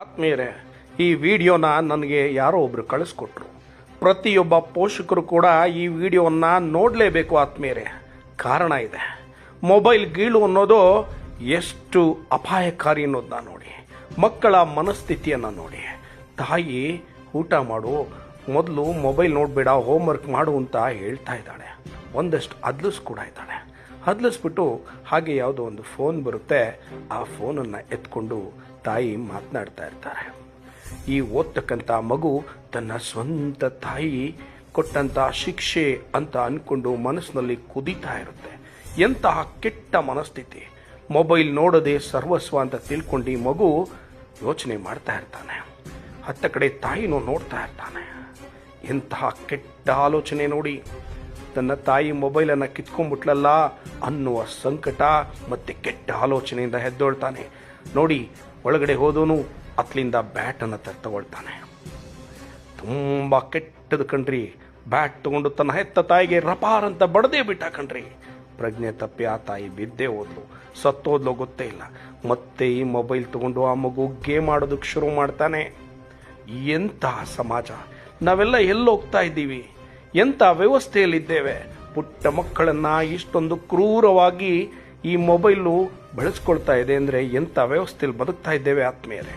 ಆತ್ಮೀಯರೇ, ಈ ವಿಡಿಯೋನ ನನಗೆ ಯಾರೋ ಒಬ್ರು ಕಳಿಸ್ಕೊಟ್ರು. ಪ್ರತಿಯೊಬ್ಬ ಪೋಷಕರು ಕೂಡ ಈ ವಿಡಿಯೋವನ್ನು ನೋಡಲೇಬೇಕು ಆತ್ಮೀಯರೇ. ಕಾರಣ ಇದೆ. ಮೊಬೈಲ್ ಗೀಳು ಅನ್ನೋದು ಎಷ್ಟು ಅಪಾಯಕಾರಿ ಅನ್ನೋದನ್ನ ನೋಡಿ. ಮಕ್ಕಳ ಮನಸ್ಥಿತಿಯನ್ನು ನೋಡಿ. ತಾಯಿ ಊಟ ಮಾಡು, ಮೊದಲು ಮೊಬೈಲ್ ನೋಡಬೇಡ, ಹೋಮ್ವರ್ಕ್ ಮಾಡು ಅಂತ ಹೇಳ್ತಾ ಇದ್ದಾಳೆ. ಒಂದಷ್ಟು ಕೂಡ ಇದ್ದಾಳೆ. ಹದ್ಲಿಸ್ಬಿಟ್ಟು ಹಾಗೆ ಯಾವುದೋ ಒಂದು ಫೋನ್ ಬರುತ್ತೆ, ಆ ಫೋನನ್ನು ಎತ್ಕೊಂಡು ತಾಯಿ ಮಾತನಾಡ್ತಾ ಇರ್ತಾರೆ. ಈ ಓದ್ತಕ್ಕಂಥ ಮಗು ತನ್ನ ಸ್ವಂತ ತಾಯಿ ಕೊಟ್ಟಂಥ ಶಿಕ್ಷೆ ಅಂತ ಅಂದ್ಕೊಂಡು ಮನಸ್ಸಿನಲ್ಲಿ ಕುದೀತಾ ಇರುತ್ತೆ. ಎಂತಹ ಕೆಟ್ಟ ಮನಸ್ಥಿತಿ. ಮೊಬೈಲ್ ನೋಡೋದೇ ಸರ್ವಸ್ವ ಅಂತ ತಿಳ್ಕೊಂಡು ಈ ಮಗು ಯೋಚನೆ ಮಾಡ್ತಾ ಇರ್ತಾನೆ. ಹತ್ತ ಕಡೆ ತಾಯಿನೂ ನೋಡ್ತಾ ಇರ್ತಾನೆ. ಎಂತಹ ಕೆಟ್ಟ ಆಲೋಚನೆ ನೋಡಿ. ತನ್ನ ತಾಯಿ ಮೊಬೈಲನ್ನು ಕಿತ್ಕೊಂಡ್ಬಿಟ್ಲಲ್ಲ ಅನ್ನುವ ಸಂಕಟ ಮತ್ತು ಕೆಟ್ಟ ಆಲೋಚನೆಯಿಂದ ಎದ್ದೊಳ್ತಾನೆ. ನೋಡಿ, ಒಳಗಡೆ ಹೋದವನು ಅತ್ಲಿಂದ ಬ್ಯಾಟನ್ನು ತಗೊಳ್ತಾನೆ. ತುಂಬ ಕೆಟ್ಟದು ಕಣ್ರಿ. ಬ್ಯಾಟ್ ತಗೊಂಡು ತನ್ನ ಹೆತ್ತ ತಾಯಿಗೆ ರಪಾರ್ ಅಂತ ಬಡದೇ ಬಿಟ್ಟ ಕಣ್ರಿ. ಪ್ರಜ್ಞೆ ತಪ್ಪಿ ಆ ತಾಯಿ ಬಿದ್ದೇ ಹೋದ್ಲು, ಸತ್ತೋದ್ಲು ಗೊತ್ತೇ ಇಲ್ಲ. ಮತ್ತೆ ಈ ಮೊಬೈಲ್ ತಗೊಂಡು ಆ ಮಗು ಗೇಮ್ ಆಡೋದಕ್ಕೆ ಶುರು ಮಾಡ್ತಾನೆ. ಎಂತಹ ಸಮಾಜ, ನಾವೆಲ್ಲ ಎಲ್ಲೋಗ್ತಾ ಇದ್ದೀವಿ? ಎಂಥ ವ್ಯವಸ್ಥೆಯಲ್ಲಿದ್ದೇವೆ? ಪುಟ್ಟ ಮಕ್ಕಳನ್ನು ಇಷ್ಟೊಂದು ಕ್ರೂರವಾಗಿ ಈ ಮೊಬೈಲು ಬಳಸ್ಕೊಳ್ತಾ ಇದೆ ಅಂದರೆ ಎಂಥ ವ್ಯವಸ್ಥೆಯಲ್ಲಿ ಬದುಕ್ತಾ ಇದ್ದೇವೆ ಆತ್ಮೀಯರೇ.